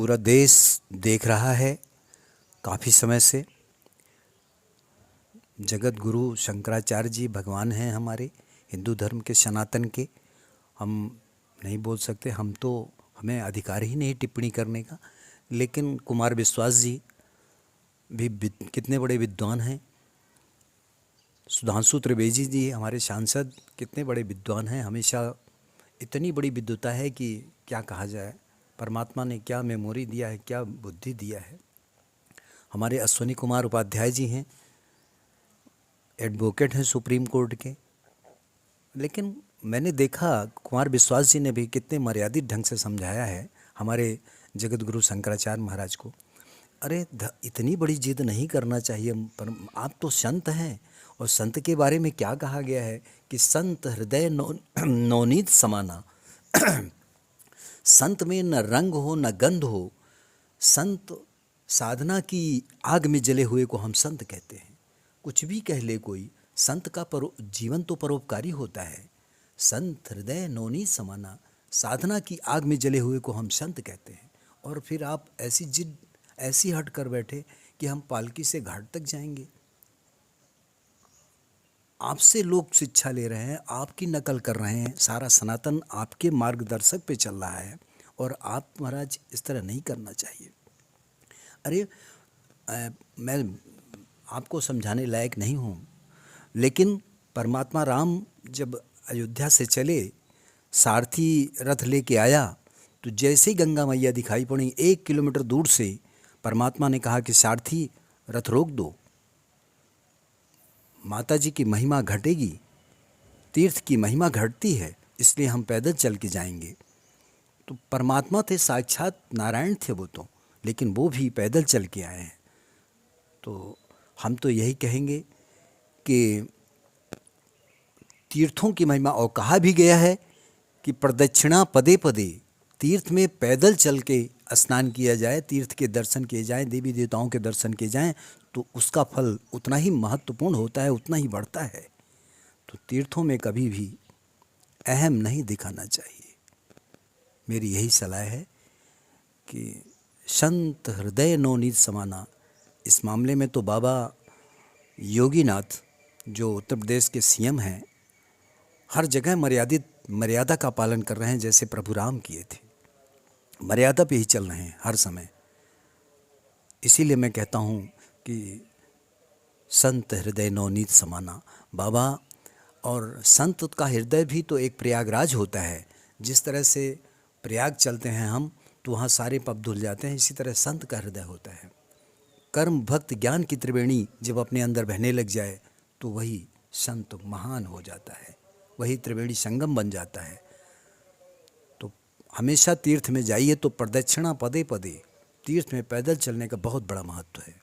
पूरा देश देख रहा है काफ़ी समय से। जगत गुरु शंकराचार्य जी भगवान हैं हमारे हिंदू धर्म के, सनातन के। हम नहीं बोल सकते, हमें अधिकार ही नहीं टिप्पणी करने का। लेकिन कुमार विश्वास जी भी कितने बड़े विद्वान हैं। सुधांशु त्रिवेदी जी हमारे सांसद कितने बड़े विद्वान हैं। हमेशा इतनी बड़ी विद्वता है कि क्या कहा जाए। परमात्मा ने क्या मेमोरी दिया है, क्या बुद्धि दिया है। हमारे अश्विनी कुमार उपाध्याय जी हैं, एडवोकेट हैं सुप्रीम कोर्ट के। लेकिन मैंने देखा कुमार विश्वास जी ने भी कितने मर्यादित ढंग से समझाया है हमारे जगत गुरु शंकराचार्य महाराज को। अरे इतनी बड़ी जिद नहीं करना चाहिए, पर आप तो संत हैं। और संत के बारे में क्या कहा गया है कि संत हृदय नवनीत समाना। संत में न रंग हो न गंध हो। संत साधना की आग में जले हुए को हम संत कहते हैं। कुछ भी कह ले कोई, संत का जीवन तो परोपकारी होता है। संत हृदय नवनीत समाना, साधना की आग में जले हुए को हम संत कहते हैं। और फिर आप ऐसी जिद, ऐसी हट कर बैठे कि हम पालकी से घाट तक जाएंगे। आपसे लोग शिक्षा ले रहे हैं, आपकी नकल कर रहे हैं, सारा सनातन आपके मार्गदर्शक पे चल रहा है। और आप महाराज इस तरह नहीं करना चाहिए। अरे मैं आपको समझाने लायक नहीं हूँ, लेकिन परमात्मा राम जब अयोध्या से चले, सारथी रथ लेके आया, तो जैसे ही गंगा मैया दिखाई पड़ी 1 किलोमीटर दूर से परमात्मा ने कहा कि सारथी रथ रोक दो, माता जी की महिमा घटेगी, तीर्थ की महिमा घटती है, इसलिए हम पैदल चल के जाएंगे। तो परमात्मा थे, साक्षात नारायण थे वो तो, लेकिन वो भी पैदल चल के आए हैं। तो हम तो यही कहेंगे कि तीर्थों की महिमा, और कहा भी गया है कि प्रदक्षिणा पदे पदे, तीर्थ में पैदल चल के स्नान किया जाए, तीर्थ के दर्शन किए जाएं, देवी देवताओं के दर्शन किए जाएं, तो उसका फल उतना ही महत्वपूर्ण होता है, उतना ही बढ़ता है। तो तीर्थों में कभी भी अहम नहीं दिखाना चाहिए। मेरी यही सलाह है कि संत हृदय नवनीत समाना। इस मामले में तो बाबा योगीनाथ, जो उत्तर प्रदेश के सीएम हैं, हर जगह मर्यादा का पालन कर रहे हैं, जैसे प्रभु राम किए थे। मर्यादा पे ही चल रहे हैं हर समय। इसीलिए मैं कहता हूँ कि संत हृदय नवनीत समाना बाबा। और संत का हृदय भी तो एक प्रयागराज होता है। जिस तरह से प्रयाग चलते हैं हम, तो वहाँ सारे पाप धुल जाते हैं। इसी तरह संत का हृदय होता है। कर्म भक्त ज्ञान की त्रिवेणी जब अपने अंदर बहने लग जाए, तो वही संत महान हो जाता है, वही त्रिवेणी संगम बन जाता है। तो हमेशा तीर्थ में जाइए तो प्रदक्षिणा पदे पदे, तीर्थ में पैदल चलने का बहुत बड़ा महत्व है।